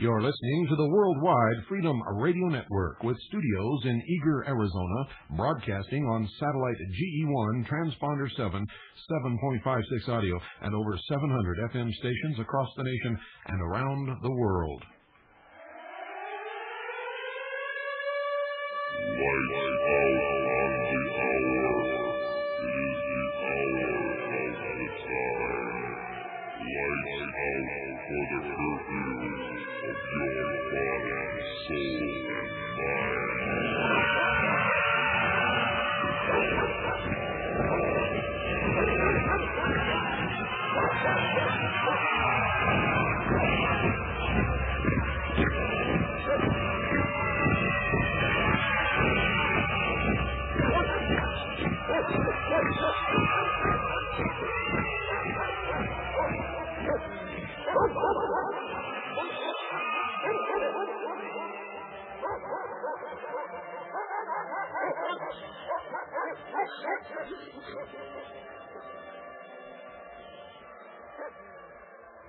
You're listening to the Worldwide Freedom Radio Network with studios in Eager, Arizona, broadcasting on satellite GE1, transponder 7, 7.56 audio, and over 700 FM stations across the nation and around the world.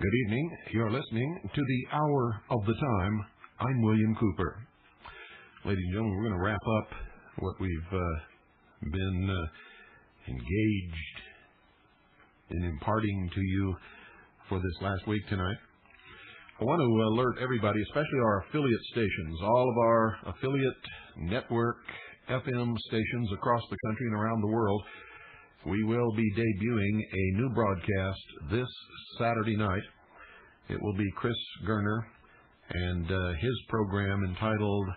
Good evening. You're listening to the Hour of the Time. I'm William Cooper. Ladies and gentlemen, we're going to wrap up what we've been engaged in imparting to you for this last week tonight. I want to alert everybody, especially our affiliate stations, all of our affiliate network FM stations across the country and around the world. We will be debuting a new broadcast this Saturday night. It will be Chris Gerner and his program entitled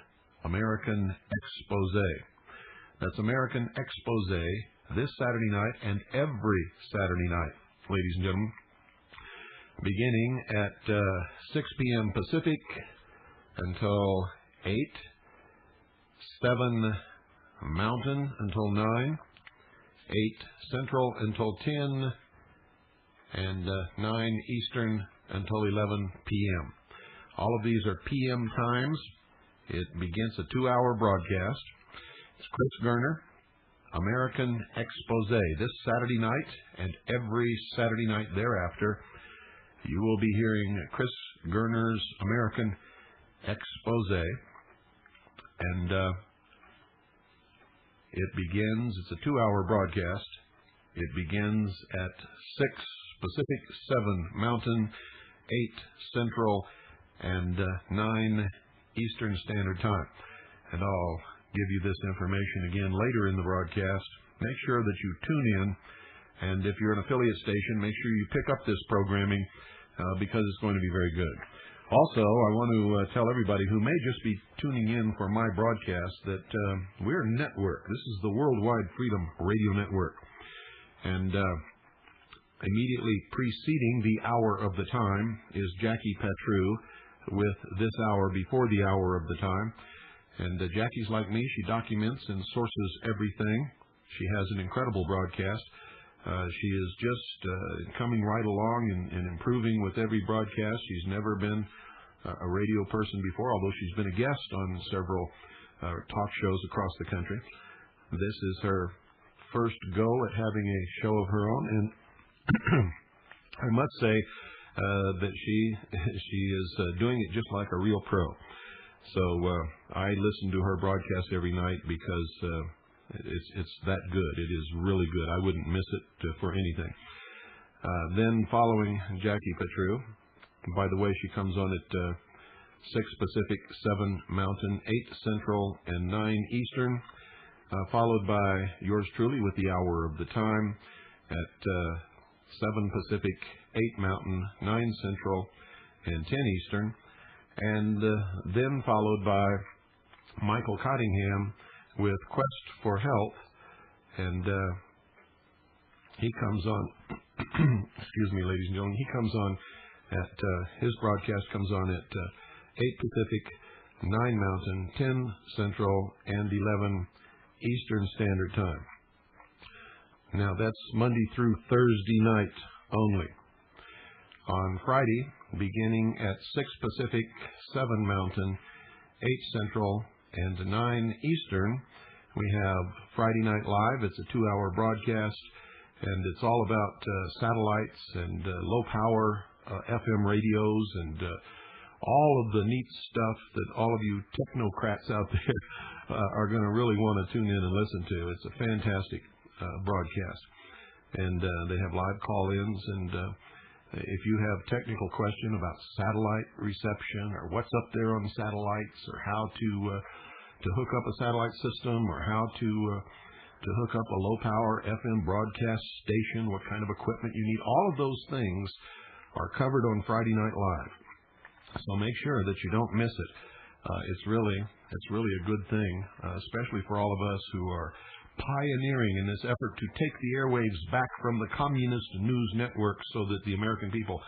American Expose. That's American Expose this Saturday night and every Saturday night, ladies and gentlemen, beginning at 6 p.m. Pacific until 8, 7 Mountain until 9, 8 Central until 10, and 9 Eastern until 11 p.m. All of these are p.m. times. It begins a 2-hour broadcast. It's Chris Gerner, American Expose, this Saturday night and every Saturday night thereafter. You will be hearing Chris Gerner's American Expose, and it begins, it's a 2-hour broadcast. It begins at 6 Pacific, 7 Mountain, 8 Central, and 9 Eastern Standard Time. And I'll give you this information again later in the broadcast. Make sure that you tune in, and if you're an affiliate station, make sure you pick up this programming because it's going to be very good. Also, I want to tell everybody who may just be tuning in for my broadcast that we're a network. This is the Worldwide Freedom Radio Network. And immediately preceding the Hour of the Time is Jackie Petru with this hour before the Hour of the Time. And Jackie's like me. She documents and sources everything. She has an incredible broadcast. She is just coming right along and improving with every broadcast. She's never been a radio person before, although she's been a guest on several talk shows across the country. This is her first go at having a show of her own, and I must say that she is doing it just like a real pro. So I listen to her broadcast every night because it's that good. It is really good. I wouldn't miss it for anything. Then following Jackie Petru, by the way, she comes on at 6 Pacific, 7 Mountain, 8 Central, and 9 Eastern, followed by yours truly with the Hour of the Time at 7 Pacific, 8 Mountain, 9 Central, and 10 Eastern, and then followed by Michael Cottingham with Quest for Health, and he comes on, excuse me, ladies and gentlemen, he comes on at, his broadcast comes on at 8 Pacific, 9 Mountain, 10 Central, and 11 Eastern Standard Time. Now that's Monday through Thursday night only. On Friday, beginning at 6 Pacific, 7 Mountain, 8 Central, and 9 Eastern, we have Friday Night Live. It's a 2-hour broadcast, and it's all about satellites and low-power FM radios and all of the neat stuff that all of you technocrats out there are going to really want to tune in and listen to. It's a fantastic broadcast. And they have live call-ins, and if you have technical question about satellite reception or what's up there on satellites, or how to hook up a satellite system, or how to hook up a low-power FM broadcast station, what kind of equipment you need, all of those things are covered on Friday Night Live. So make sure that you don't miss it. It's really a good thing, especially for all of us who are pioneering in this effort to take the airwaves back from the communist news network so that the American people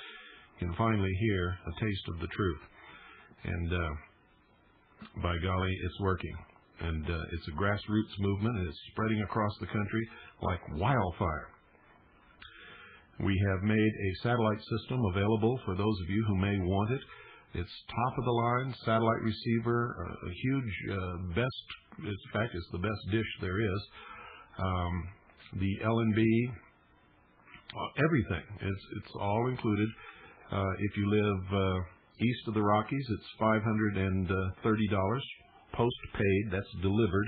can finally hear a taste of the truth. And by golly, it's working. And it's a grassroots movement, and it's spreading across the country like wildfire. We have made a satellite system available for those of you who may want it. It's top-of-the-line satellite receiver, a huge, in fact, it's the best dish there is. The LNB, everything. It's all included. If you live east of the Rockies, it's $530 post-paid. That's delivered.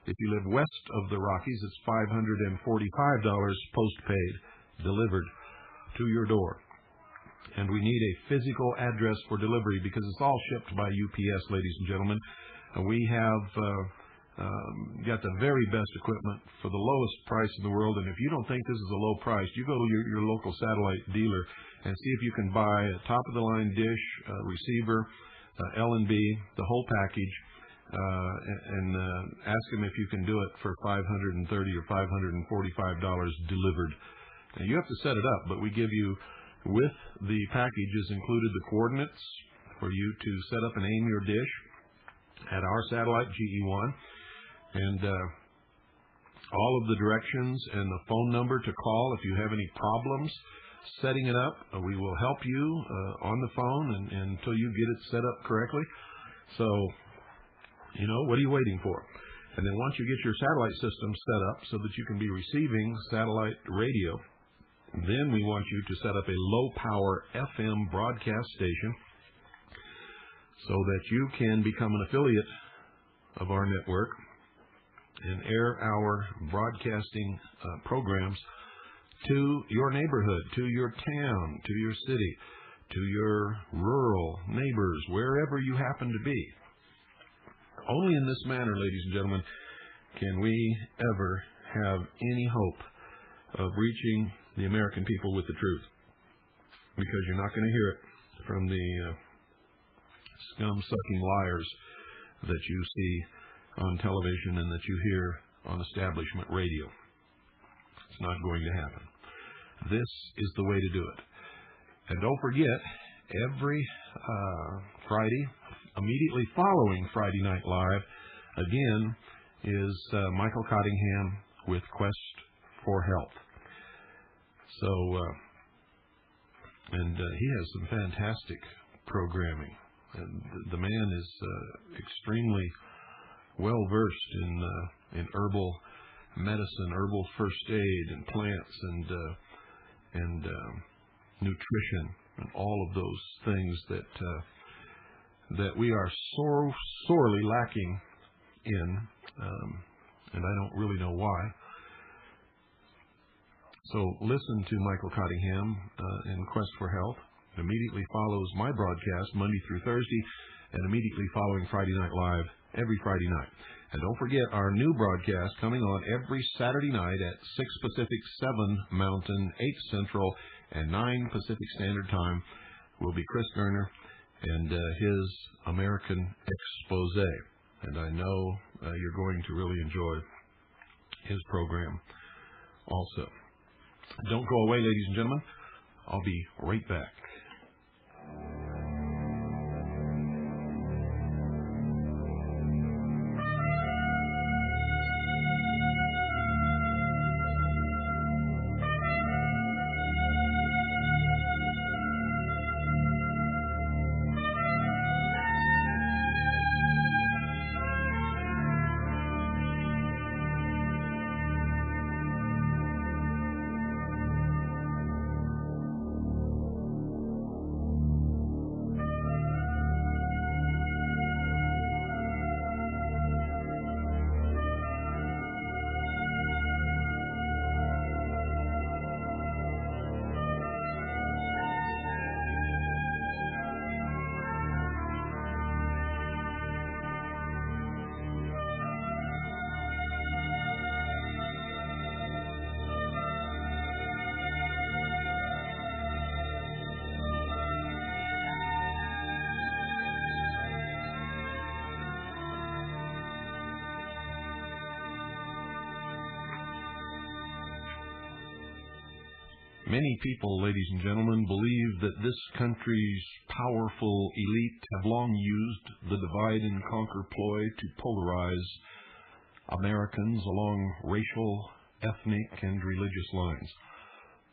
If you live west of the Rockies, it's $545 post-paid, delivered to your door. And we need a physical address for delivery because it's all shipped by UPS, ladies and gentlemen. We have got the very best equipment for the lowest price in the world. And if you don't think this is a low price, you go to your local satellite dealer and see if you can buy a top-of-the-line dish, receiver, L&B, the whole package, and ask them if you can do it for $530 or $545 delivered. Now, you have to set it up, but we give you, with the package is included the coordinates for you to set up and aim your dish at our satellite, GE1, and all of the directions and the phone number to call if you have any problems setting it up. We will help you on the phone and until you get it set up correctly. So, what are you waiting for? And then once you get your satellite system set up so that you can be receiving satellite radio, then we want you to set up a low-power FM broadcast station so that you can become an affiliate of our network and air our broadcasting programs to your neighborhood, to your town, to your city, to your rural neighbors, wherever you happen to be. Only in this manner, ladies and gentlemen, can we ever have any hope of reaching the American people with the truth, because you're not going to hear it from the scum-sucking liars that you see on television and that you hear on establishment radio. It's not going to happen. This is the way to do it. And don't forget, every Friday, immediately following Friday Night Live, again, is Michael Cottingham with Quest for Health. So, and he has some fantastic programming. And the man is extremely well versed in herbal medicine, herbal first aid, and plants, and nutrition, and all of those things that we are sorely lacking in, and I don't really know why. So listen to Michael Cottingham in Quest for Health. It immediately follows my broadcast Monday through Thursday, and immediately following Friday Night Live every Friday night. And don't forget our new broadcast coming on every Saturday night at 6 Pacific, 7 Mountain, 8 Central, and 9 Pacific Standard Time will be Chris Gerner and his American Expose. And I know you're going to really enjoy his program also. Don't go away, ladies and gentlemen. I'll be right back. Many people, ladies and gentlemen, believe that this country's powerful elite have long used the divide and conquer ploy to polarize Americans along racial, ethnic, and religious lines.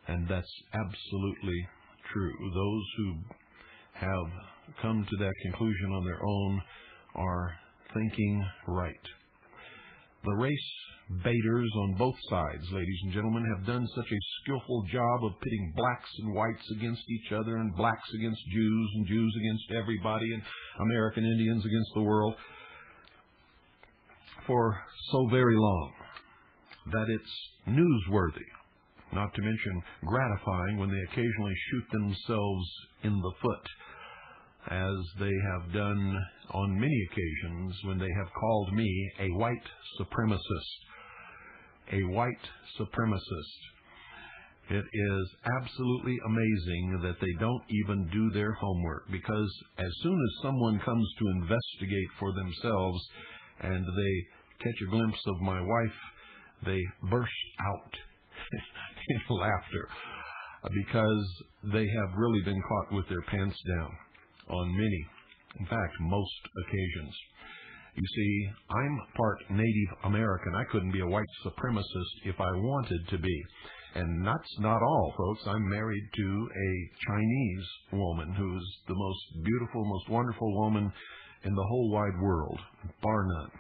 And that's absolutely true. Those who have come to that conclusion on their own are thinking right. The race baiters on both sides, ladies and gentlemen, have done such a skillful job of pitting blacks and whites against each other, and blacks against Jews, and Jews against everybody, and American Indians against the world for so very long that it's newsworthy, not to mention gratifying, when they occasionally shoot themselves in the foot, as they have done on many occasions when they have called me a white supremacist. A white supremacist. It is absolutely amazing that they don't even do their homework, because as soon as someone comes to investigate for themselves and they catch a glimpse of my wife, they burst out in laughter, because they have really been caught with their pants down on many, in fact, most occasions. You see, I'm part Native American. I couldn't be a white supremacist if I wanted to be. And that's not all, folks. I'm married to a Chinese woman who's the most beautiful, most wonderful woman in the whole wide world, bar none.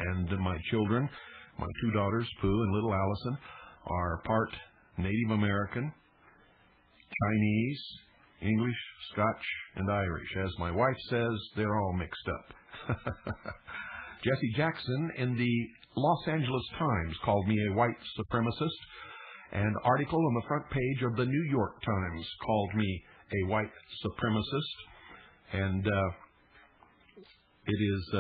And my children, my two daughters, Pooh and little Allison, are part Native American, Chinese, English, Scotch, and Irish. As my wife says, they're all mixed up. Jesse Jackson in the Los Angeles Times called me a white supremacist. An article on the front page of the New York Times called me a white supremacist. And it is,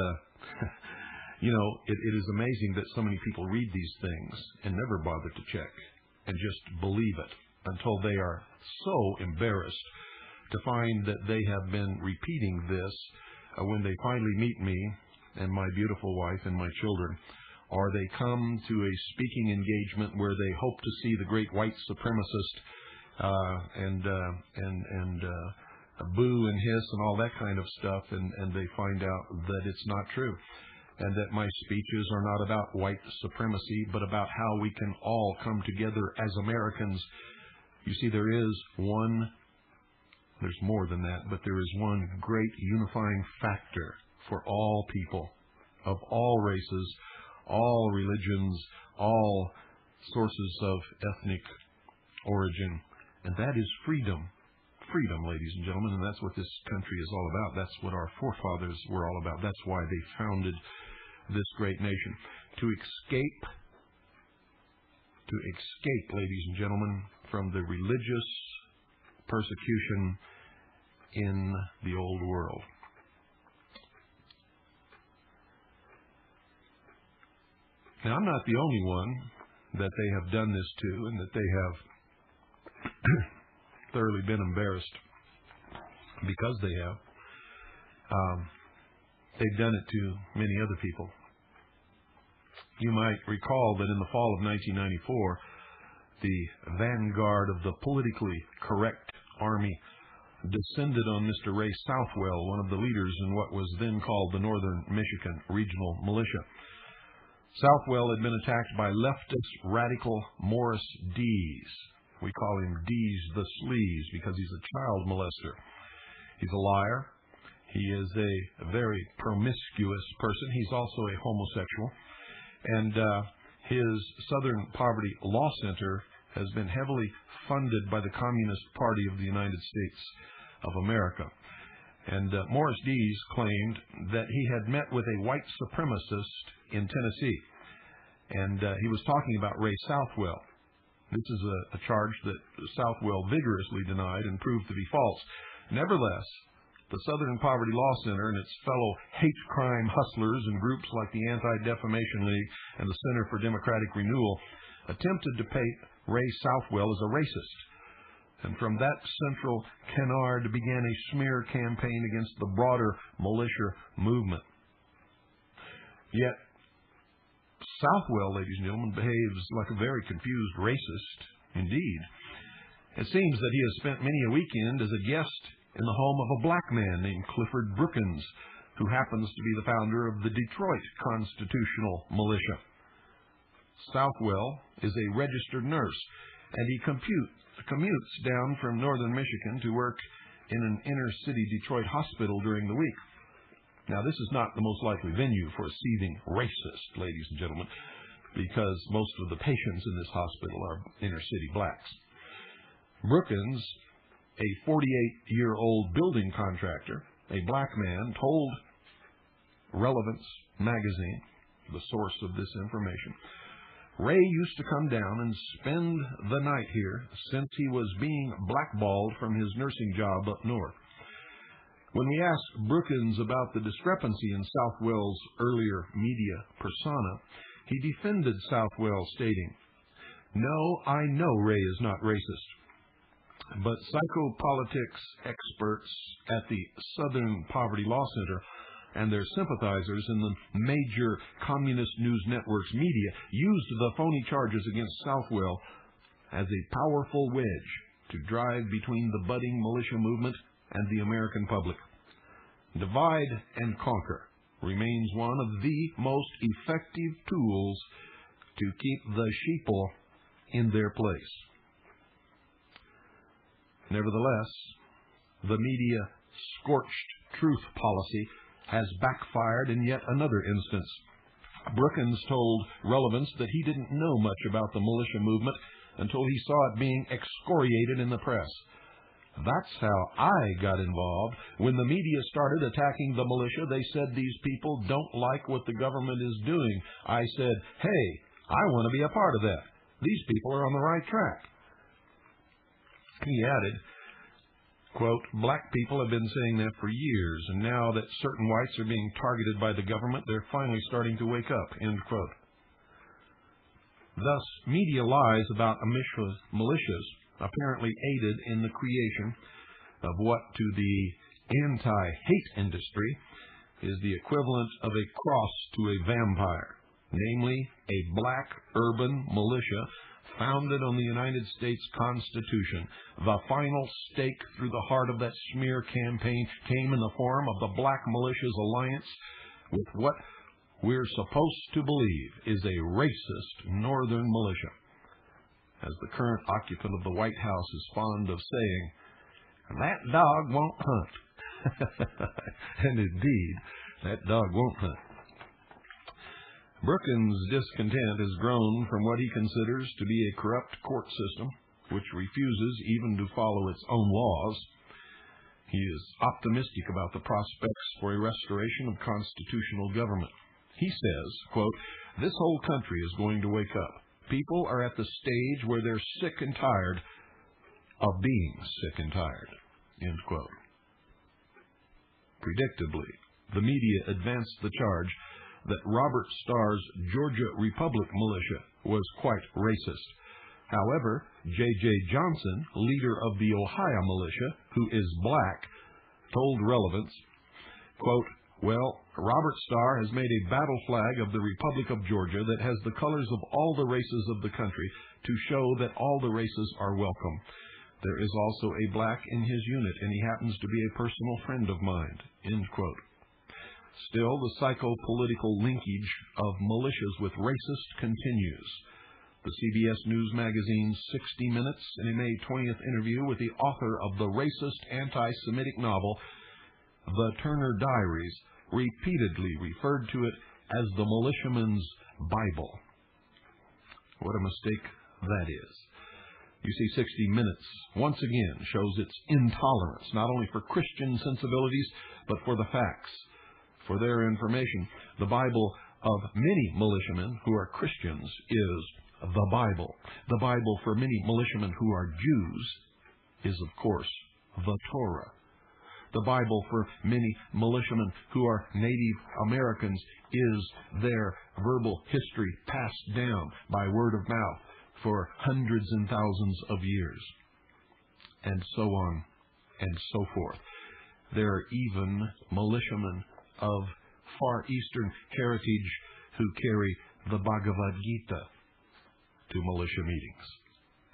it is amazing that so many people read these things and never bother to check and just believe it until they are so embarrassed to find that they have been repeating this when they finally meet me and my beautiful wife and my children, or they come to a speaking engagement where they hope to see the great white supremacist and boo and hiss and all that kind of stuff, and they find out that it's not true, and that my speeches are not about white supremacy, but about how we can all come together as Americans. You see, there's more than that, but there is one great unifying factor for all people of all races, all religions, all sources of ethnic origin, and that is freedom. Freedom, ladies and gentlemen, and that's what this country is all about. That's what our forefathers were all about. That's why they founded this great nation. To escape, ladies and gentlemen, from the religious persecution in the old world. Now, I'm not the only one that they have done this to, and that they have thoroughly been embarrassed because they have. They've done it to many other people. You might recall that in the fall of 1994, the vanguard of the politically correct army descended on Mr. Ray Southwell, one of the leaders in what was then called the Northern Michigan Regional Militia. Southwell had been attacked by leftist radical Morris Dees. We call him Dees the Sleaze because he's a child molester. He's a liar. He is a very promiscuous person. He's also a homosexual. And his Southern Poverty Law Center has been heavily funded by the Communist Party of the United States of America. And Morris Dees claimed that he had met with a white supremacist in Tennessee. And he was talking about Ray Southwell. This is a charge that Southwell vigorously denied and proved to be false. Nevertheless, the Southern Poverty Law Center and its fellow hate crime hustlers and groups like the Anti-Defamation League and the Center for Democratic Renewal attempted to paint Ray Southwell as a racist. And from that central canard began a smear campaign against the broader militia movement. Yet, Southwell, ladies and gentlemen, behaves like a very confused racist indeed. It seems that he has spent many a weekend as a guest in the home of a black man named Clifford Brookins, who happens to be the founder of the Detroit Constitutional Militia. Southwell is a registered nurse, and he commutes down from northern Michigan to work in an inner-city Detroit hospital during the week. Now, this is not the most likely venue for a seething racist, ladies and gentlemen, because most of the patients in this hospital are inner-city blacks. Brookins, a 48-year-old building contractor, a black man, told Relevance magazine, the source of this information, Ray used to come down and spend the night here since he was being blackballed from his nursing job up north. When we asked Brookins about the discrepancy in Southwell's earlier media persona, he defended Southwell, stating, "No, I know Ray is not racist, but psychopolitics experts at the Southern Poverty Law Center and their sympathizers in the major communist news networks media used the phony charges against Southwell as a powerful wedge to drive between the budding militia movement and the American public. Divide and conquer remains one of the most effective tools to keep the sheeple in their place." Nevertheless, the media scorched truth policy has backfired in yet another instance. Brookins told Relevance that he didn't know much about the militia movement until he saw it being excoriated in the press. "That's how I got involved. When the media started attacking the militia, they said these people don't like what the government is doing. I said, hey, I want to be a part of that. These people are on the right track." He added, quote, "Black people have been saying that for years, and now that certain whites are being targeted by the government, they're finally starting to wake up," end quote. Thus, media lies about militias apparently aided in the creation of what to the anti-hate industry is the equivalent of a cross to a vampire, namely a black urban militia founded on the United States Constitution. The final stake through the heart of that smear campaign came in the form of the Black Militias Alliance with what we're supposed to believe is a racist northern militia. As the current occupant of the White House is fond of saying, "That dog won't hunt." And indeed, that dog won't hunt. Brookins' discontent has grown from what he considers to be a corrupt court system, which refuses even to follow its own laws. He is optimistic about the prospects for a restoration of constitutional government. He says, quote, "This whole country is going to wake up. People are at the stage where they're sick and tired of being sick and tired," end quote. Predictably, the media advanced the charge that Robert Starr's Georgia Republic militia was quite racist. However, J.J. Johnson, leader of the Ohio militia, who is black, told Relevance, quote, "Well, Robert Starr has made a battle flag of the Republic of Georgia that has the colors of all the races of the country to show that all the races are welcome. There is also a black in his unit, and he happens to be a personal friend of mine," end quote. Still, the psychopolitical linkage of militias with racist continues. The CBS News magazine's 60 Minutes in a May 20th interview with the author of the racist anti-Semitic novel, The Turner Diaries, repeatedly referred to it as the militiaman's Bible. What a mistake that is. You see, 60 Minutes once again shows its intolerance, not only for Christian sensibilities, but for the facts. For their information, the Bible of many militiamen who are Christians is the Bible. The Bible for many militiamen who are Jews is, of course, the Torah. The Bible for many militiamen who are Native Americans is their verbal history passed down by word of mouth for hundreds and thousands of years, and so on and so forth. There are even militiamen of Far Eastern heritage who carry the Bhagavad Gita to militia meetings.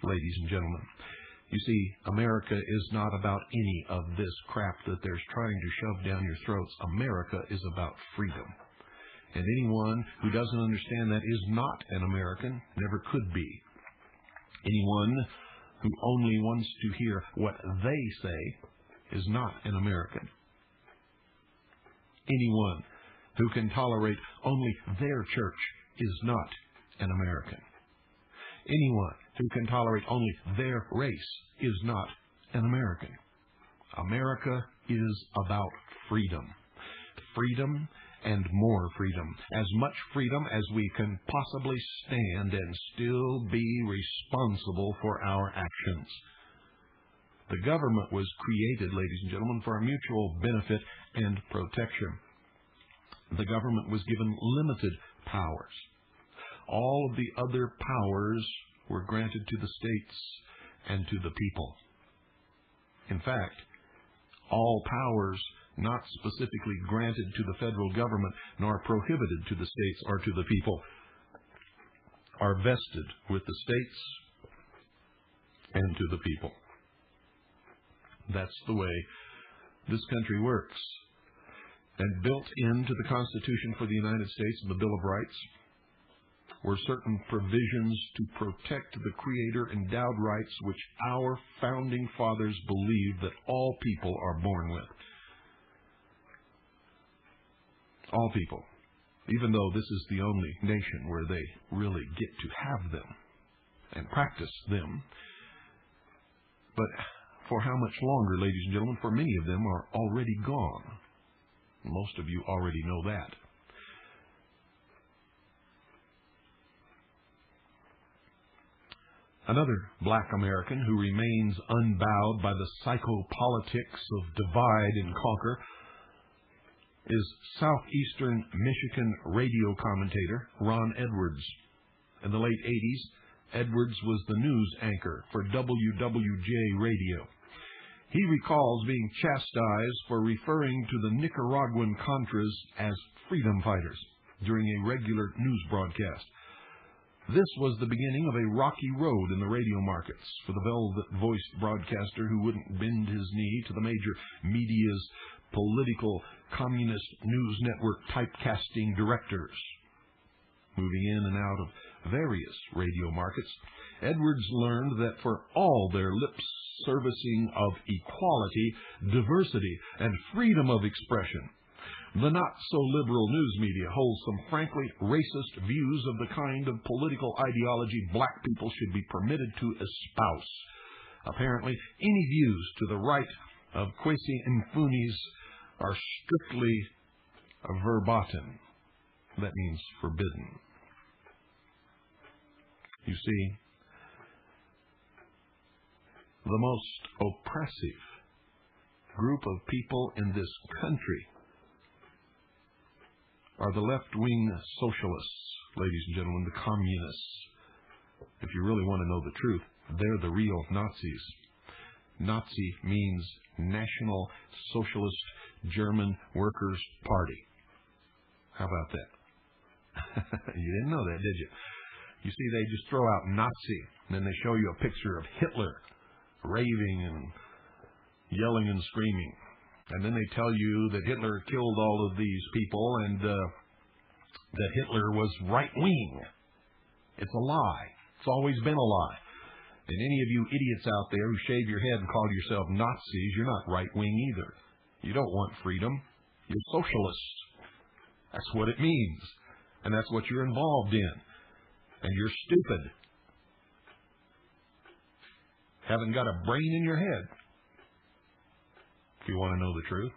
Ladies and gentlemen, You see, America is not about any of this crap that they're trying to shove down your throats. America is about freedom. And anyone who doesn't understand that is not an American, never could be. Anyone who only wants to hear what they say is not an American. Anyone who can tolerate only their church is not an American. Anyone who can tolerate only their race is not an American. America is about freedom. Freedom and more freedom. As much freedom as we can possibly stand and still be responsible for our actions. The government was created, ladies and gentlemen, for our mutual benefit and protection. The government was given limited powers. All of the other powers were granted to the states and to the people. In fact, all powers not specifically granted to the federal government nor prohibited to the states or to the people are vested with the states and to the people. That's the way this country works. And built into the Constitution for the United States and the Bill of Rights were certain provisions to protect the Creator-endowed rights which our founding fathers believed that all people are born with. All people, even though this is the only nation where they really get to have them and practice them. But for how much longer, ladies and gentlemen? For many of them are already gone. Most of you already know that. Another black American who remains unbowed by the psychopolitics of divide and conquer is Southeastern Michigan radio commentator Ron Edwards. In the late 80s, Edwards was the news anchor for WWJ radio. He recalls being chastised for referring to the Nicaraguan Contras as freedom fighters during a regular news broadcast. This was the beginning of a rocky road in the radio markets for the velvet-voiced broadcaster who wouldn't bend his knee to the major media's political communist news network typecasting directors. Moving in and out of various radio markets, Edwards learned that for all their lip-servicing of equality, diversity, and freedom of expression, the not-so-liberal news media holds some frankly racist views of the kind of political ideology black people should be permitted to espouse. Apparently, any views to the right of Kwesi Mfunis are strictly verboten. That means forbidden. You see, the most oppressive group of people in this country are the left-wing socialists, ladies and gentlemen, the communists. If you really want to know the truth, they're the real Nazis. Nazi means National Socialist German Workers' Party. How about that? You didn't know that, did you? You see, they just throw out Nazi, and then they show you a picture of Hitler raving and yelling and screaming. And then they tell you that Hitler killed all of these people and that Hitler was right-wing. It's a lie. It's always been a lie. And any of you idiots out there who shave your head and call yourself Nazis, you're not right-wing either. You don't want freedom. You're socialists. That's what it means. And that's what you're involved in. And you're stupid. Haven't got a brain in your head. If you want to know the truth.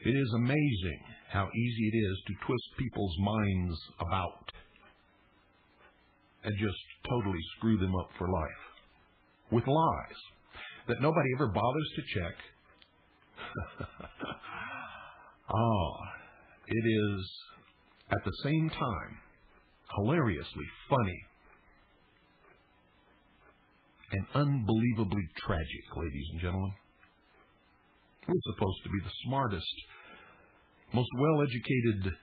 It is amazing how easy it is to twist people's minds about and just totally screw them up for life with lies that nobody ever bothers to check. It is at the same time hilariously funny and unbelievably tragic, ladies and gentlemen. We're supposed to be the smartest, most well-educated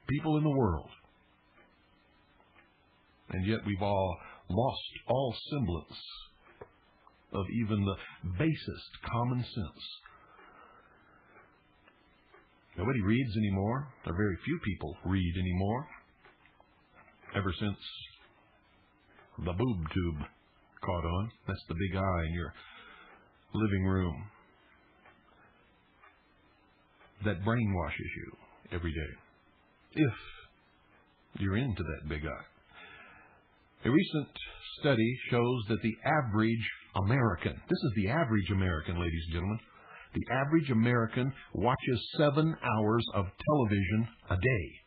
people in the world. and yet we've all lost all semblance of even the basest common sense. Nobody reads anymore, or very few people read anymore, ever since the boob tube caught on. That's the big eye in your living room that brainwashes you every day, if you're into that big eye. A recent study shows that the average American, this is the average American, ladies and gentlemen, the average American watches 7 hours of television a day.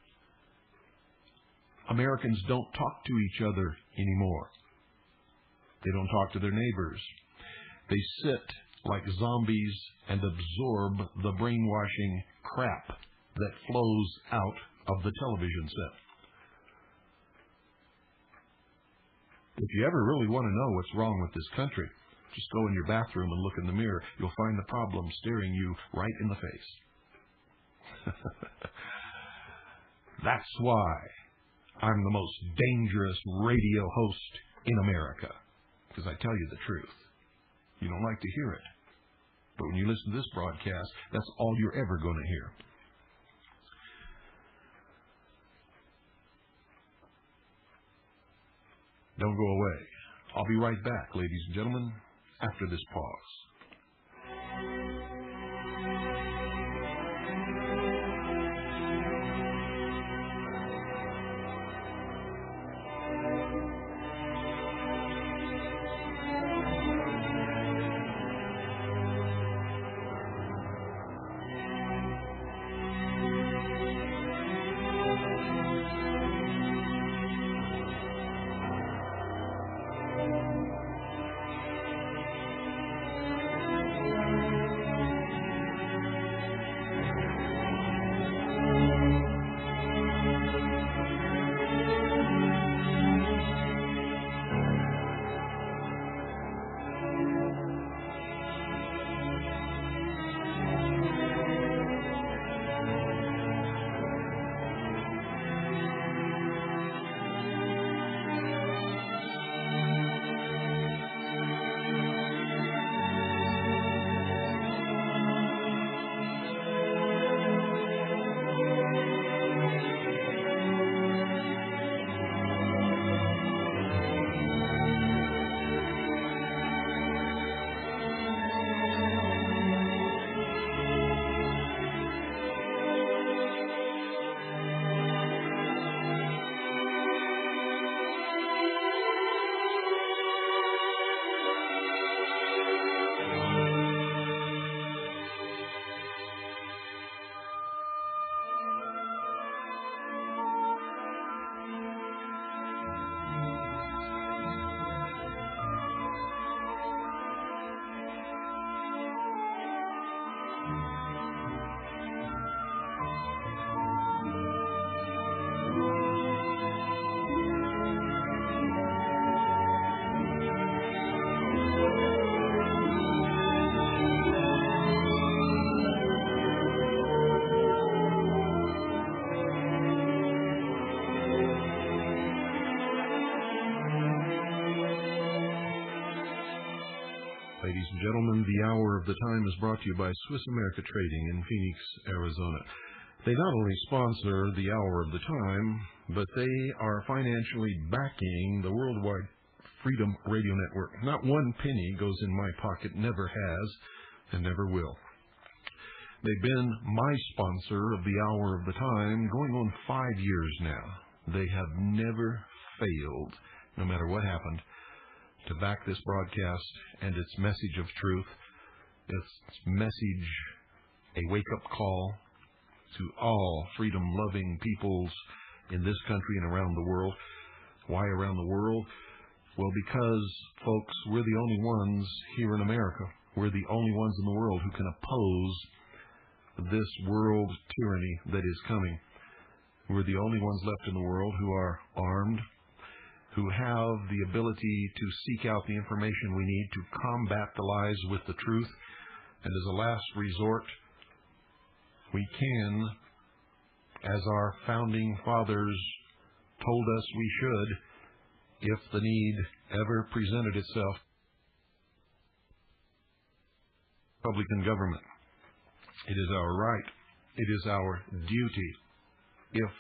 Americans don't talk to each other anymore. They don't talk to their neighbors. They sit like zombies and absorb the brainwashing crap that flows out of the television set. If you ever really want to know what's wrong with this country, just go in your bathroom and look in the mirror. You'll find the problem staring you right in the face. That's why I'm the most dangerous radio host in America, because I tell you the truth. You don't like to hear it, but when you listen to this broadcast, that's all you're ever going to hear. Don't go away. I'll be right back, ladies and gentlemen, after this pause. Ladies and gentlemen, the Hour of the Time is brought to you by Swiss America Trading in Phoenix, Arizona. They not only sponsor the Hour of the Time, but they are financially backing the Worldwide Freedom Radio Network. Not one penny goes in my pocket, never has, and never will. They've been my sponsor of the Hour of the Time going on 5 years now. They have never failed, no matter what happened, to back this broadcast and its message of truth, its message, a wake-up call to all freedom-loving peoples in this country and around the world. Why around the world? Well, because, folks, we're the only ones here in America. We're the only ones in the world who can oppose this world tyranny that is coming. We're the only ones left in the world who are armed, who have the ability to seek out the information we need to combat the lies with the truth. And as a last resort, we can, as our founding fathers told us we should, if the need ever presented itself, Republican government. It is our right, it is our duty, if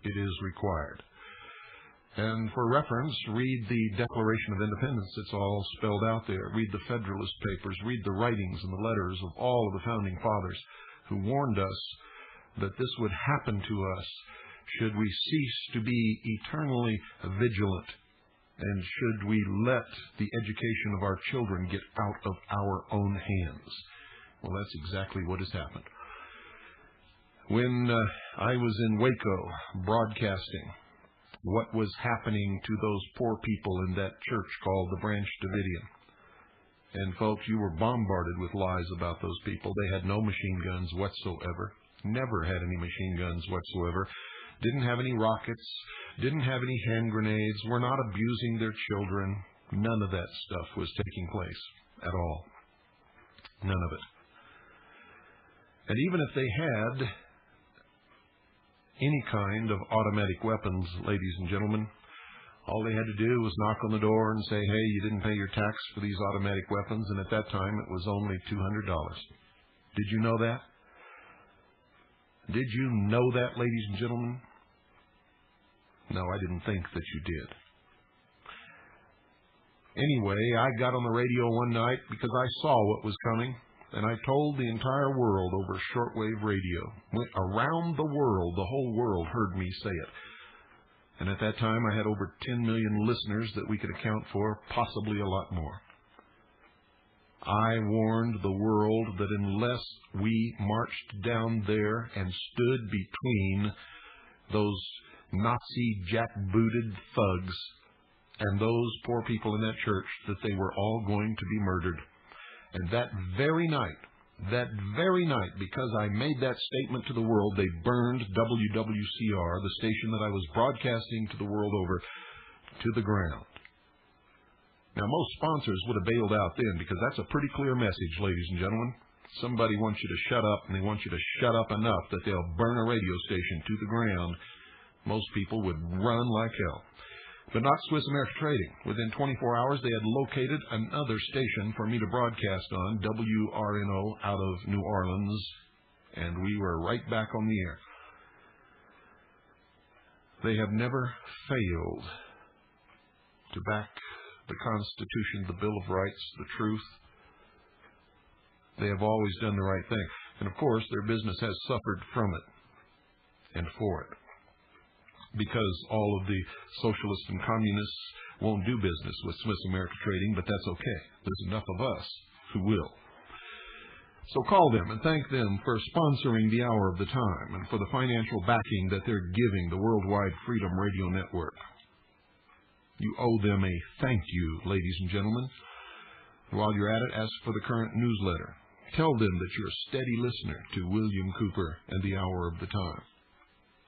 it is required. And for reference, read the Declaration of Independence. It's all spelled out there. Read the Federalist Papers. Read the writings and the letters of all of the Founding Fathers who warned us that this would happen to us should we cease to be eternally vigilant and should we let the education of our children get out of our own hands. Well, that's exactly what has happened. When I was in Waco broadcasting what was happening to those poor people in that church called the Branch Davidian. And folks, you were bombarded with lies about those people. They had no machine guns whatsoever, never had any machine guns whatsoever, didn't have any rockets, didn't have any hand grenades, were not abusing their children. None of that stuff was taking place at all. None of it. And even if they had any kind of automatic weapons, ladies and gentlemen, all they had to do was knock on the door and say, hey, you didn't pay your tax for these automatic weapons, and at that time it was only $200. Did you know that? Did you know that, ladies and gentlemen? No, I didn't think that you did. Anyway, I got on the radio one night because I saw what was coming. And I told the entire world over shortwave radio. Went around the world, the whole world heard me say it. And at that time, I had over 10 million listeners that we could account for, possibly a lot more. I warned the world that unless we marched down there and stood between those Nazi jackbooted thugs and those poor people in that church, that they were all going to be murdered. And that very night, because I made that statement to the world, they burned WWCR, the station that I was broadcasting to the world over, to the ground. Now, most sponsors would have bailed out then, because that's a pretty clear message, ladies and gentlemen. Somebody wants you to shut up, and they want you to shut up enough that they'll burn a radio station to the ground. Most people would run like hell. But not Swiss America Trading. Within 24 hours, they had located another station for me to broadcast on, WRNO, out of New Orleans, and we were right back on the air. They have never failed to back the Constitution, the Bill of Rights, the truth. They have always done the right thing. And, of course, their business has suffered from it and for it, because all of the socialists and communists won't do business with Swiss America Trading, but that's okay. There's enough of us who will. So call them and thank them for sponsoring the Hour of the Time and for the financial backing that they're giving the Worldwide Freedom Radio Network. You owe them a thank you, ladies and gentlemen. While you're at it, ask for the current newsletter. Tell them that you're a steady listener to William Cooper and the Hour of the Time.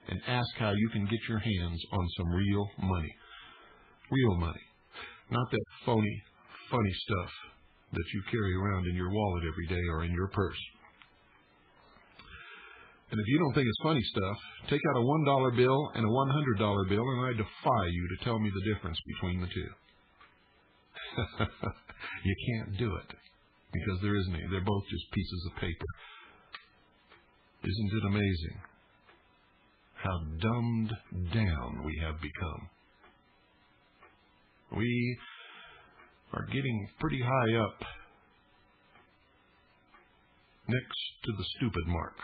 And ask how you can get your hands on some real money. Real money. Not that phony, funny stuff that you carry around in your wallet every day or in your purse. And if you don't think it's funny stuff, take out a $1 bill and a $100 bill, and I defy you to tell me the difference between the two. You can't do it, because there isn't any. They're both just pieces of paper. Isn't it amazing how dumbed down we have become? We are getting pretty high up next to the stupid mark,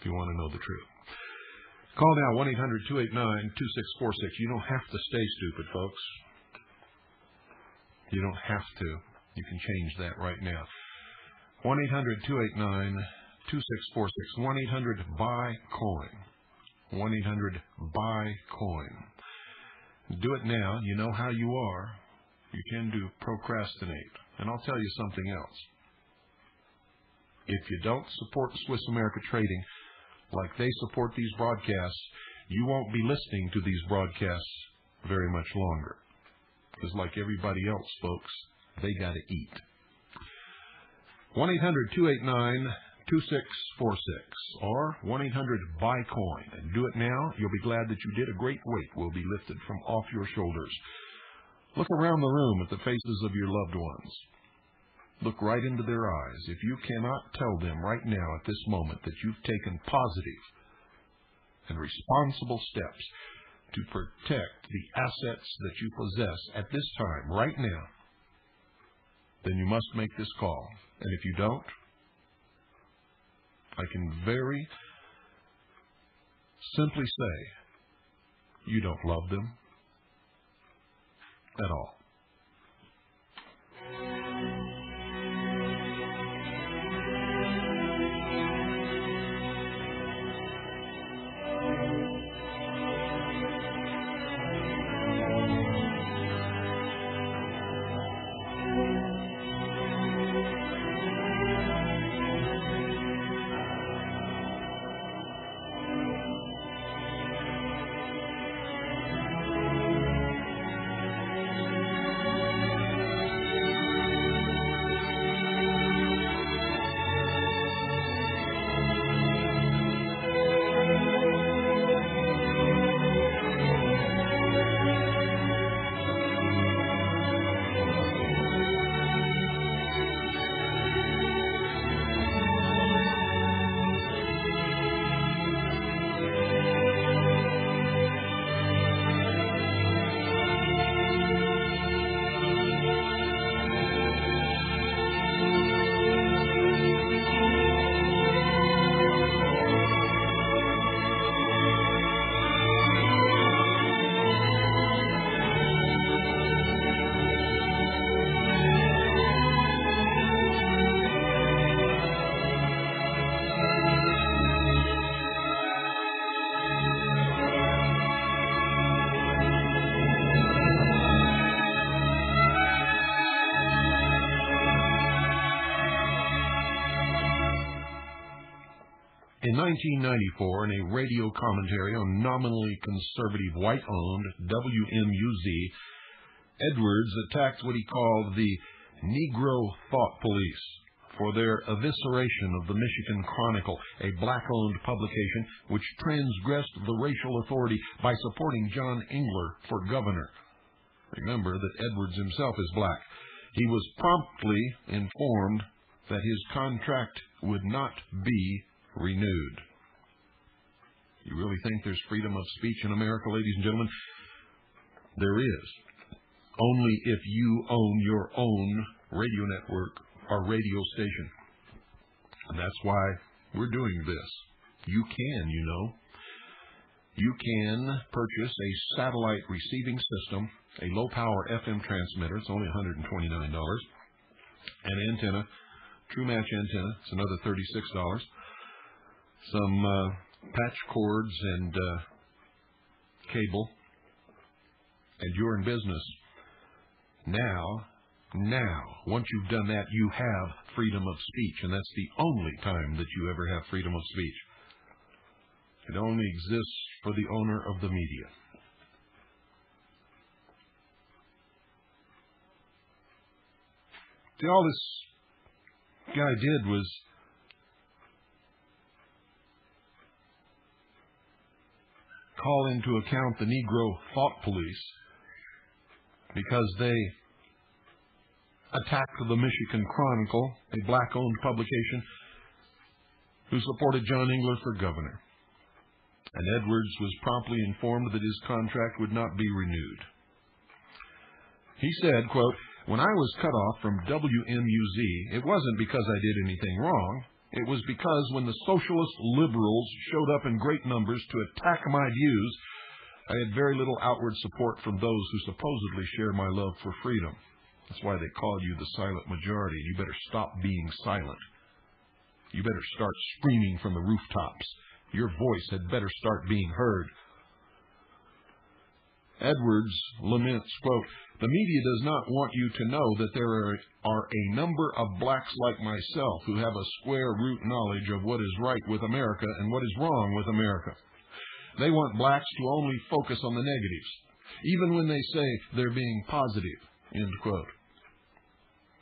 if you want to know the truth. Call now, 1-800-289-2646. You don't have to stay stupid, folks. You don't have to. You can change that right now. 1-800-289-2646. 1-800-BUY-COIN. 1-800-BUY-COIN. Do it now. You know how you are. You tend to procrastinate. And I'll tell you something else. If you don't support Swiss America Trading like they support these broadcasts, you won't be listening to these broadcasts very much longer. Because like everybody else, folks, they got to eat. 1-800-289-2646. or 1-800-BUY-COIN. And do it now. You'll be glad that you did. A great weight will be lifted from off your shoulders. Look around the room at the faces of your loved ones. Look right into their eyes. If you cannot tell them right now at this moment that you've taken positive and responsible steps to protect the assets that you possess at this time, right now, then you must make this call. And if you don't, I can very simply say you don't love them at all. In 1994, in a radio commentary on nominally conservative white-owned WMUZ, Edwards attacked what he called the Negro Thought Police for their evisceration of the Michigan Chronicle, a black-owned publication which transgressed the racial authority by supporting John Engler for governor. Remember that Edwards himself is black. He was promptly informed that his contract would not be renewed. You really think there's freedom of speech in America, ladies and gentlemen? There is. Only if you own your own radio network or radio station. And that's why we're doing this. You can, you know. You can purchase a satellite receiving system, a low-power FM transmitter. It's only $129. An antenna, true match antenna. It's another $36. Some patch cords and cable, and you're in business. Now, once you've done that, you have freedom of speech, and that's the only time that you ever have freedom of speech. It only exists for the owner of the media. See, all this guy did was call into account the Negro Thought Police because they attacked the Michigan Chronicle, a black-owned publication, who supported John Engler for governor. And Edwards was promptly informed that his contract would not be renewed. He said, quote, "When I was cut off from WMUZ, it wasn't because I did anything wrong. It was because when the socialist liberals showed up in great numbers to attack my views, I had very little outward support from those who supposedly share my love for freedom. That's why they call you the silent majority. You better stop being silent. You better start screaming from the rooftops. Your voice had better start being heard." Edwards laments, quote, "The media does not want you to know that there are a number of blacks like myself who have a square root knowledge of what is right with America and what is wrong with America. They want blacks to only focus on the negatives, even when they say they're being positive," end quote.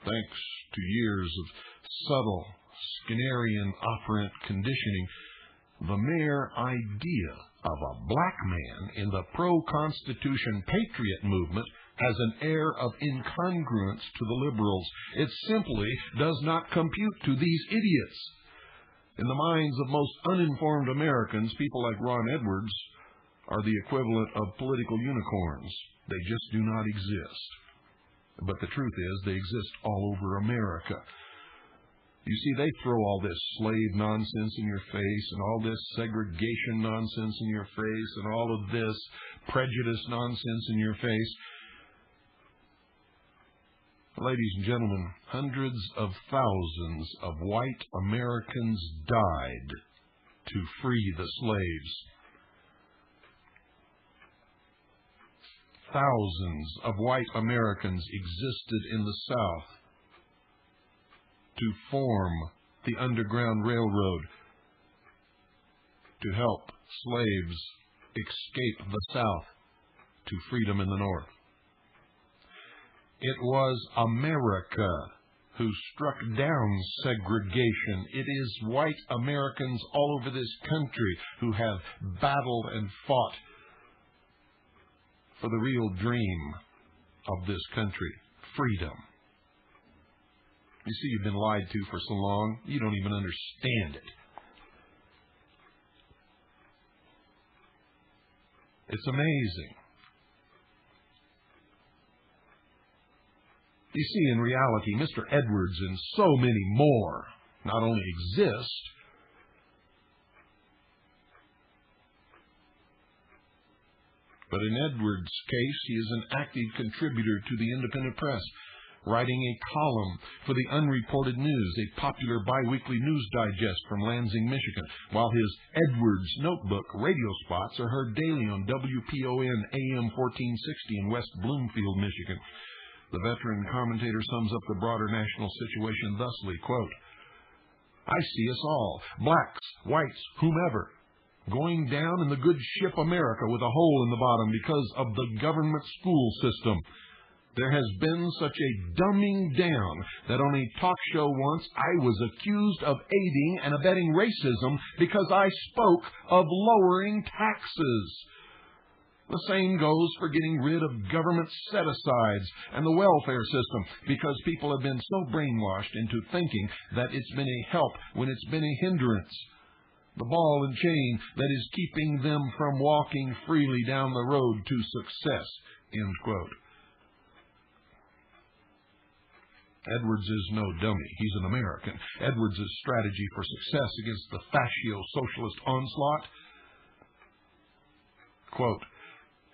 Thanks to years of subtle Skinnerian operant conditioning, the mere idea of a black man in the pro-Constitution patriot movement has an air of incongruence to the liberals. It simply does not compute to these idiots. In the minds of most uninformed Americans, people like Ron Edwards are the equivalent of political unicorns. They just do not exist. But the truth is, they exist all over America. You see, they throw all this slave nonsense in your face, and all this segregation nonsense in your face, and all of this prejudice nonsense in your face. Ladies and gentlemen, hundreds of thousands of white Americans died to free the slaves. Thousands of white Americans existed in the South to form the Underground Railroad, to help slaves escape the South to freedom in the North. It was America who struck down segregation. It is white Americans all over this country who have battled and fought for the real dream of this country, freedom. You see, you've been lied to for so long, you don't even understand it. It's amazing. You see, in reality, Mr. Edwards and so many more not only exist, but in Edwards' case, he is an active contributor to the independent press, writing a column for the Unreported News, a popular biweekly news digest from Lansing, Michigan, while his Edwards Notebook radio spots are heard daily on WPON AM 1460 in West Bloomfield, Michigan. The veteran commentator sums up the broader national situation thusly, quote, "I see us all, blacks, whites, whomever, going down in the good ship America with a hole in the bottom because of the government school system. There has been such a dumbing down that on a talk show once I was accused of aiding and abetting racism because I spoke of lowering taxes. The same goes for getting rid of government set-asides and the welfare system, because people have been so brainwashed into thinking that it's been a help when it's been a hindrance. The ball and chain that is keeping them from walking freely down the road to success." End quote. Edwards is no dummy. He's an American. Edwards' strategy for success against the fascio-socialist onslaught, quote,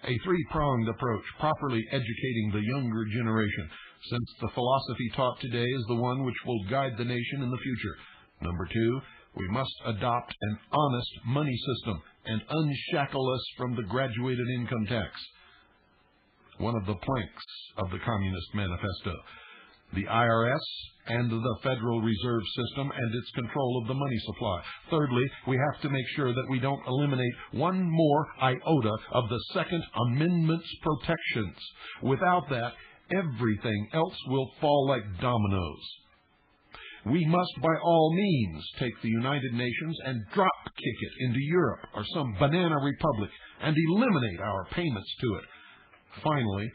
"A three-pronged approach, properly educating the younger generation, since the philosophy taught today is the one which will guide the nation in the future. Number two, we must adopt an honest money system and unshackle us from the graduated income tax, one of the planks of the Communist Manifesto, the IRS and the Federal Reserve System and its control of the money supply. Thirdly, we have to make sure that we don't eliminate one more iota of the Second Amendment's protections. Without that, everything else will fall like dominoes. We must by all means take the United Nations and drop-kick it into Europe or some banana republic and eliminate our payments to it. Finally,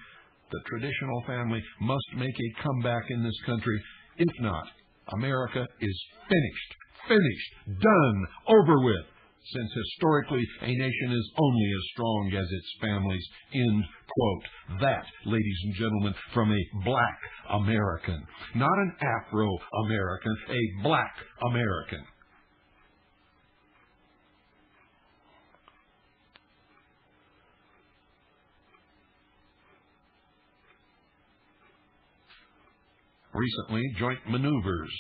the traditional family must make a comeback in this country. If not, America is finished, done, over with, since historically a nation is only as strong as its families." End quote. That, ladies and gentlemen, from a black American. Not an Afro-American, a black American. Recently, joint maneuvers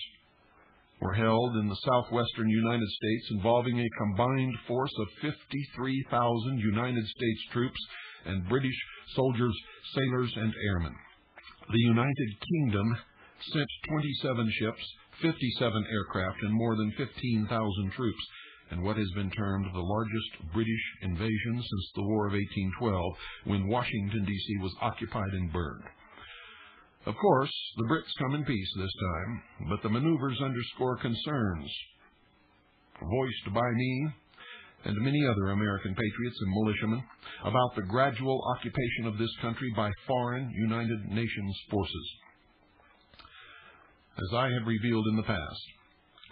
were held in the southwestern United States involving a combined force of 53,000 United States troops and British soldiers, sailors, and airmen. The United Kingdom sent 27 ships, 57 aircraft, and more than 15,000 troops, in what has been termed the largest British invasion since the War of 1812, when Washington, D.C. was occupied and burned. Of course, the Brits come in peace this time, but the maneuvers underscore concerns voiced by me and many other American patriots and militiamen about the gradual occupation of this country by foreign United Nations forces. As I have revealed in the past,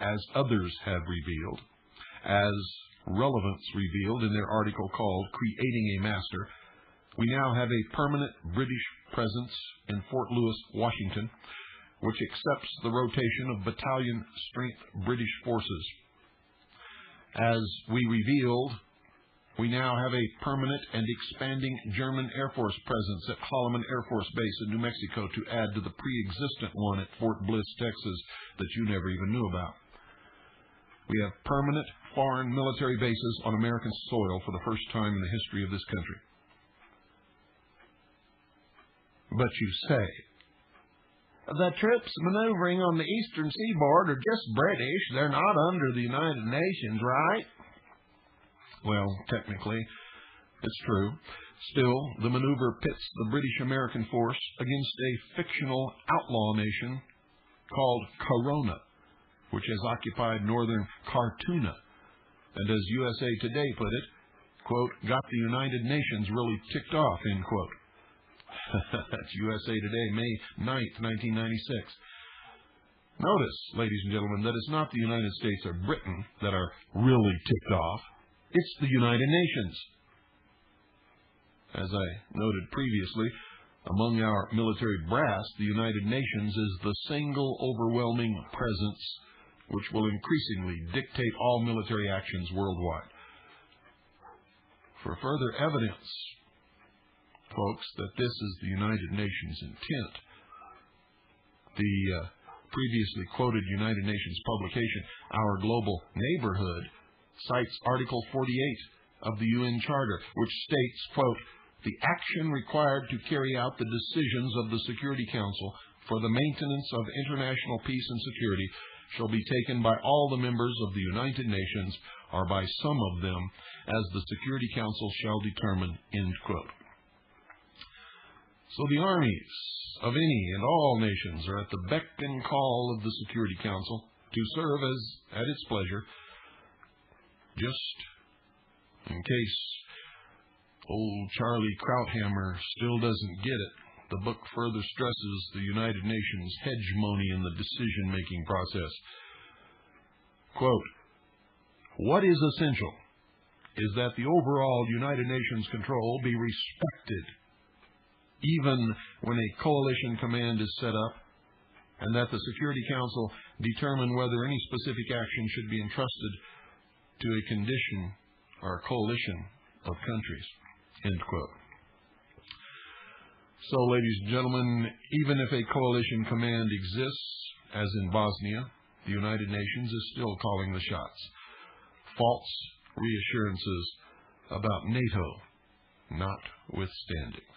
as others have revealed, as Relevance revealed in their article called Creating a Master, we now have a permanent British presence in Fort Lewis, Washington, which accepts the rotation of battalion-strength British forces. As we revealed, we now have a permanent and expanding German Air Force presence at Holloman Air Force Base in New Mexico to add to the pre-existent one at Fort Bliss, Texas, that you never even knew about. We have permanent foreign military bases on American soil for the first time in the history of this country. But you say, the troops maneuvering on the eastern seaboard are just British. They're not under the United Nations, right? Well, technically, it's true. Still, the maneuver pits the British-American force against a fictional outlaw nation called Corona, which has occupied northern Khartoum, and as USA Today put it, quote, got the United Nations really ticked off, end quote. That's USA Today, May 9th, 1996. Notice, ladies and gentlemen, that it's not the United States or Britain that are really ticked off. It's the United Nations. As I noted previously, among our military brass, the United Nations is the single overwhelming presence which will increasingly dictate all military actions worldwide. For further evidence, folks, that this is the United Nations intent, the previously quoted United Nations publication, Our Global Neighborhood, cites Article 48 of the UN Charter, which states, quote, the action required to carry out the decisions of the Security Council for the maintenance of international peace and security shall be taken by all the members of the United Nations or by some of them as the Security Council shall determine, end quote. So the armies of any and all nations are at the beck and call of the Security Council to serve as at its pleasure. Just in case old Charlie Krauthammer still doesn't get it, the book further stresses the United Nations hegemony in the decision-making process. Quote, what is essential is that the overall United Nations control be respected even when a coalition command is set up, and that the Security Council determine whether any specific action should be entrusted to a condition or a coalition of countries, end quote. So, ladies and gentlemen, even if a coalition command exists, as in Bosnia, the United Nations is still calling the shots. False reassurances about NATO notwithstanding.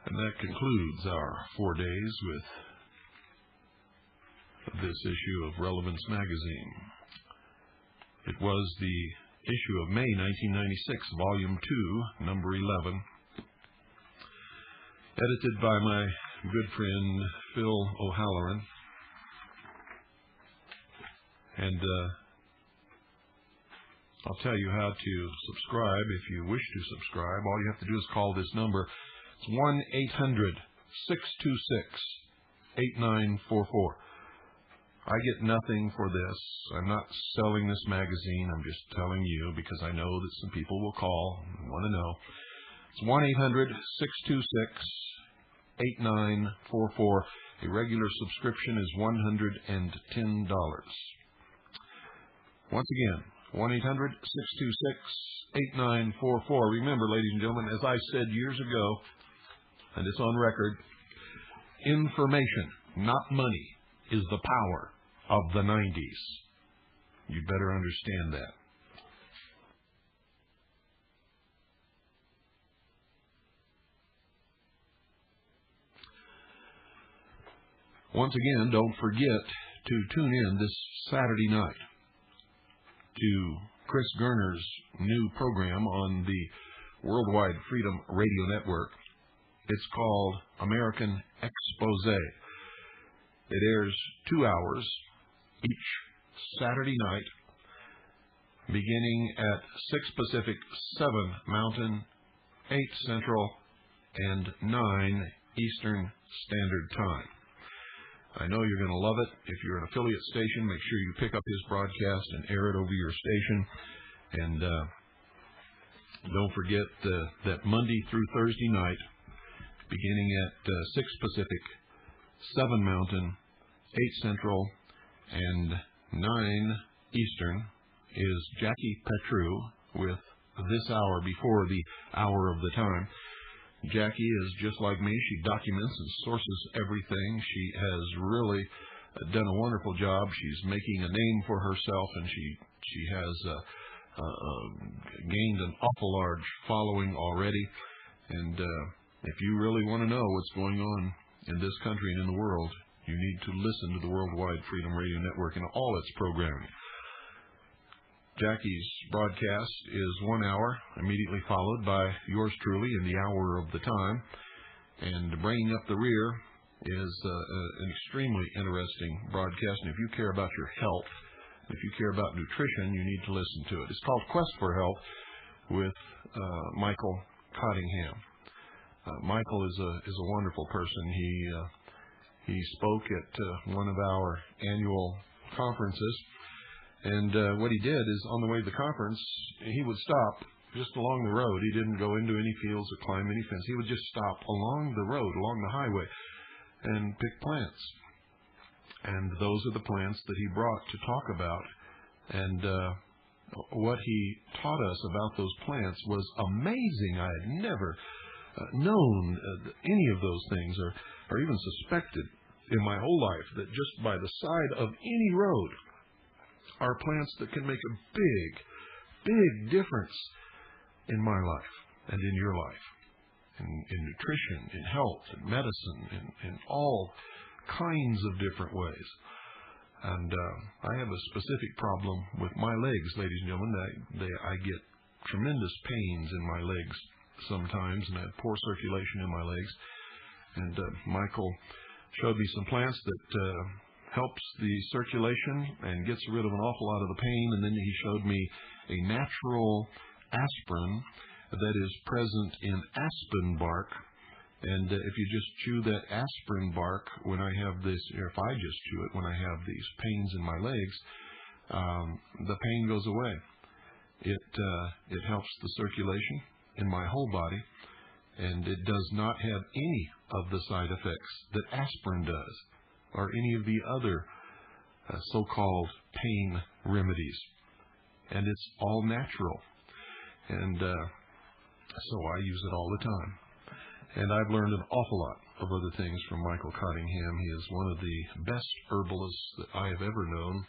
And that concludes our 4 days with this issue of Relevance magazine. It was the issue of May 1996, Volume 2, Number 11, edited by my good friend Phil O'Halloran. And I'll tell you how to subscribe if you wish to subscribe. All you have to do is call this number. It's 1-800-626-8944. I get nothing for this. I'm not selling this magazine. I'm just telling you because I know that some people will call and want to know. It's 1-800-626-8944. A regular subscription is $110. Once again, 1-800-626-8944. Remember, ladies and gentlemen, as I said years ago, and it's on record, information, not money, is the power of the 90s. You better understand that. Once again, don't forget to tune in this Saturday night to Chris Gerner's new program on the Worldwide Freedom Radio Network, It's called American Expose. It airs 2 hours each Saturday night, beginning at 6 Pacific, 7 Mountain, 8 Central, and 9 Eastern Standard Time. I know you're going to love it. If you're an affiliate station, make sure you pick up his broadcast and air it over your station. And don't forget that Monday through Thursday night, beginning at 6 Pacific, 7 Mountain, 8 Central, and 9 Eastern, is Jackie Petru with This Hour Before the Hour of the Time. Jackie is just like me. She documents and sources everything. She has really done a wonderful job. She's making a name for herself, and she has gained an awful large following already. And if you really want to know what's going on in this country and in the world, you need to listen to the Worldwide Freedom Radio Network and all its programming. Jackie's broadcast is 1 hour, immediately followed by yours truly in the hour of the time. And Bringing Up the Rear is an extremely interesting broadcast. And if you care about your health, if you care about nutrition, you need to listen to it. It's called Quest for Health with Michael Cottingham. Michael is a wonderful person. He spoke at one of our annual conferences. And what he did is, on the way to the conference, he would stop just along the road. He didn't go into any fields or climb any fence. He would just stop along the road, along the highway, and pick plants. And those are the plants that he brought to talk about. And what he taught us about those plants was amazing. I had never known any of those things or even suspected in my whole life that just by the side of any road are plants that can make a big difference in my life and in your life, in nutrition, in health, in medicine, in all kinds of different ways. And I have a specific problem with my legs, ladies and gentlemen. I get tremendous pains in my legs sometimes, and I have poor circulation in my legs. And Michael showed me some plants that helps the circulation and gets rid of an awful lot of the pain. And then he showed me a natural aspirin that is present in aspen bark. And if you just chew that aspirin bark when I have this, or if I just chew it when I have these pains in my legs, the pain goes away. It helps the circulation in my whole body, and it does not have any of the side effects that aspirin does, or any of the other so-called pain remedies. And it's all natural. And so I use it all the time. And I've learned an awful lot of other things from Michael Cottingham. He is one of the best herbalists that I have ever known,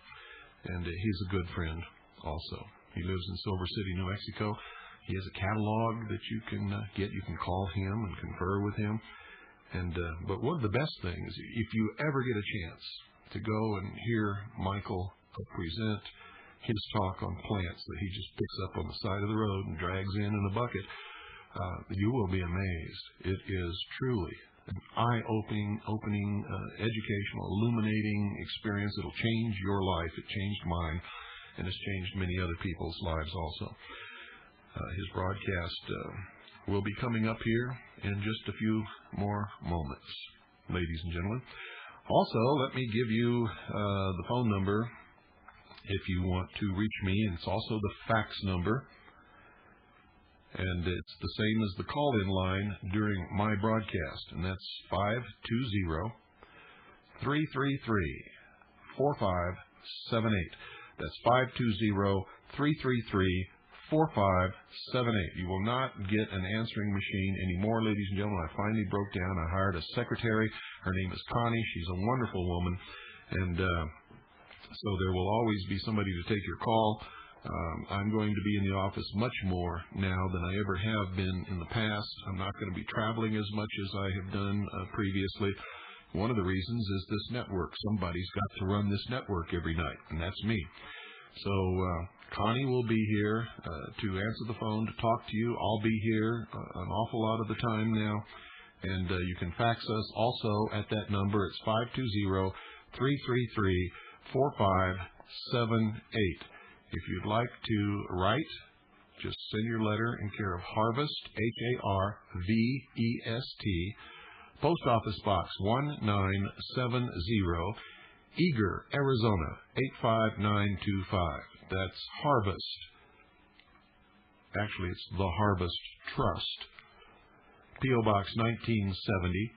and he's a good friend also. He lives in Silver City, New Mexico. He has a catalog that you can get. You can call him and confer with him. And but one of the best things, if you ever get a chance to go and hear Michael present his talk on plants that he just picks up on the side of the road and drags in a bucket, you will be amazed. It is truly an eye-opening, educational, illuminating experience. It'll change your life. It changed mine, and it's changed many other people's lives also. His broadcast will be coming up here in just a few more moments, ladies and gentlemen. Also, let me give you the phone number if you want to reach me, and it's also the fax number. And it's the same as the call-in line during my broadcast, and that's 520-333-4578. That's 520-333-4578. You will not get an answering machine anymore, ladies and gentlemen. I finally broke down. I hired a secretary. Her name is Connie. She's a wonderful woman, and so there will always be somebody to take your call. I'm going to be in the office much more now than I ever have been in the past. I'm not going to be traveling as much as I have done previously. One of the reasons is this network. Somebody's got to run this network every night, and that's me. So Connie will be here to answer the phone, to talk to you. I'll be here an awful lot of the time now. And you can fax us also at that number. It's 520-333-4578. If you'd like to write, just send your letter in care of Harvest, Harvest, Post Office Box 1970, Eager, Arizona 85925. That's Harvest. Actually, it's the Harvest Trust. P.O. Box 1970,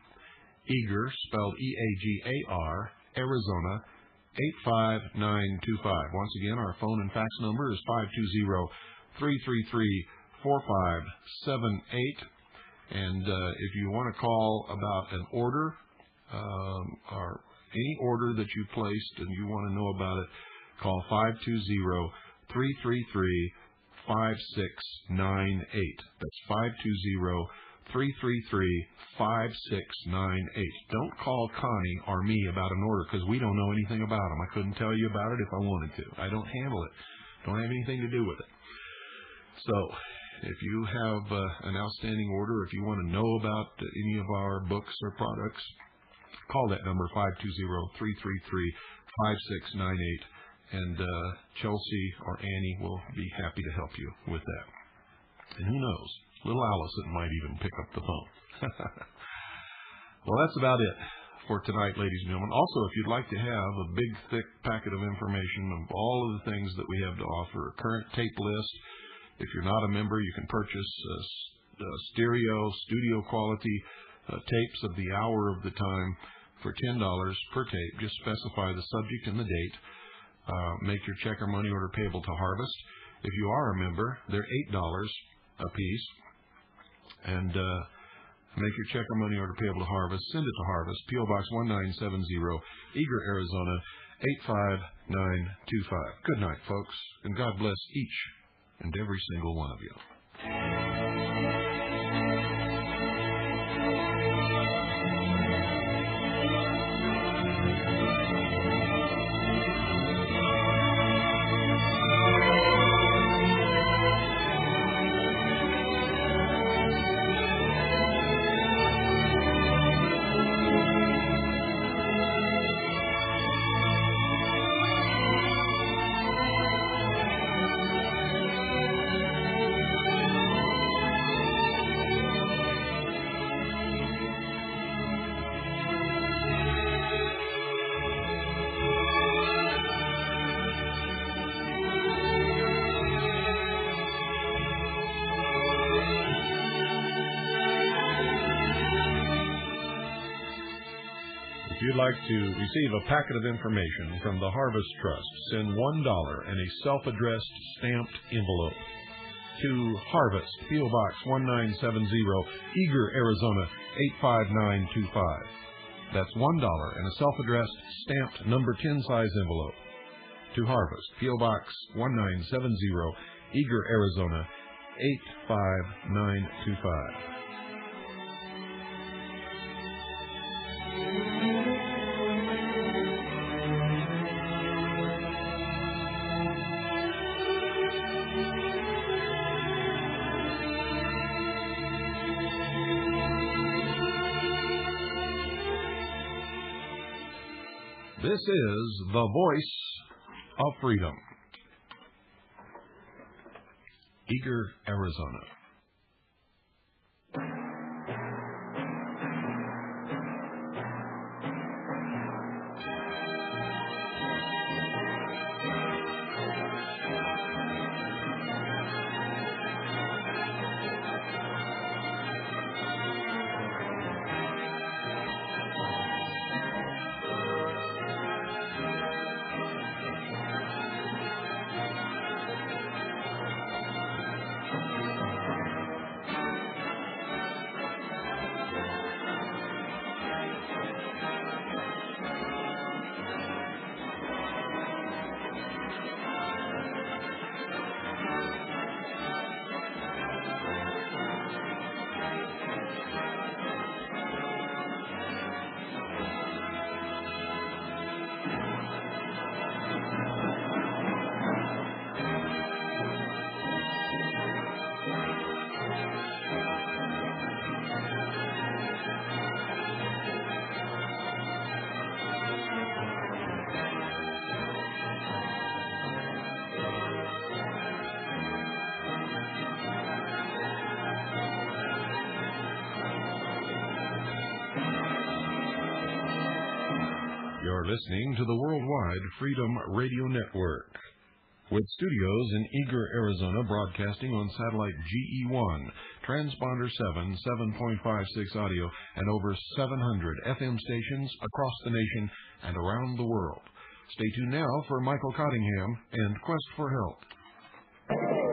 Eager, spelled E-A-G-A-R, Arizona 85925. Once again, our phone and fax number is 520-333-4578. And if you want to call about an order or any order that you placed and you want to know about it, call 520-333-5698. That's 520-333-5698. Don't call Connie or me about an order because we don't know anything about them. I couldn't tell you about it if I wanted to. I don't handle it. Don't have anything to do with it. So if you have an outstanding order, if you want to know about any of our books or products, call that number, 520-333-5698, and Chelsea or Annie will be happy to help you with that. And who knows, little Allison might even pick up the phone. Well, that's about it for tonight, ladies and gentlemen. Also, if you'd like to have a big, thick packet of information of all of the things that we have to offer, a current tape list. If you're not a member, you can purchase stereo, studio quality tapes of the hour of the time for $10 per tape. Just specify the subject and the date. Make your check or money order payable to Harvest. If you are a member, they're $8 a piece. And make your check or money order payable to Harvest. Send it to Harvest, P.O. Box 1970, Eager, Arizona 85925. Good night, folks, and God bless each and every single one of you. If you'd like to receive a packet of information from the Harvest Trust, send $1 in a self-addressed stamped envelope to Harvest, P.O. Box 1970, Eager, Arizona 85925. That's $1 in a self-addressed stamped number 10 size envelope to Harvest, P.O. Box 1970, Eager, Arizona 85925. This is the voice of freedom. Eager, Arizona. You're listening to the Worldwide Freedom Radio Network, with studios in Eager, Arizona, broadcasting on satellite GE1, transponder 7, 7.56 audio, and over 700 FM stations across the nation and around the world. Stay tuned now for Michael Cottingham and Quest for Help.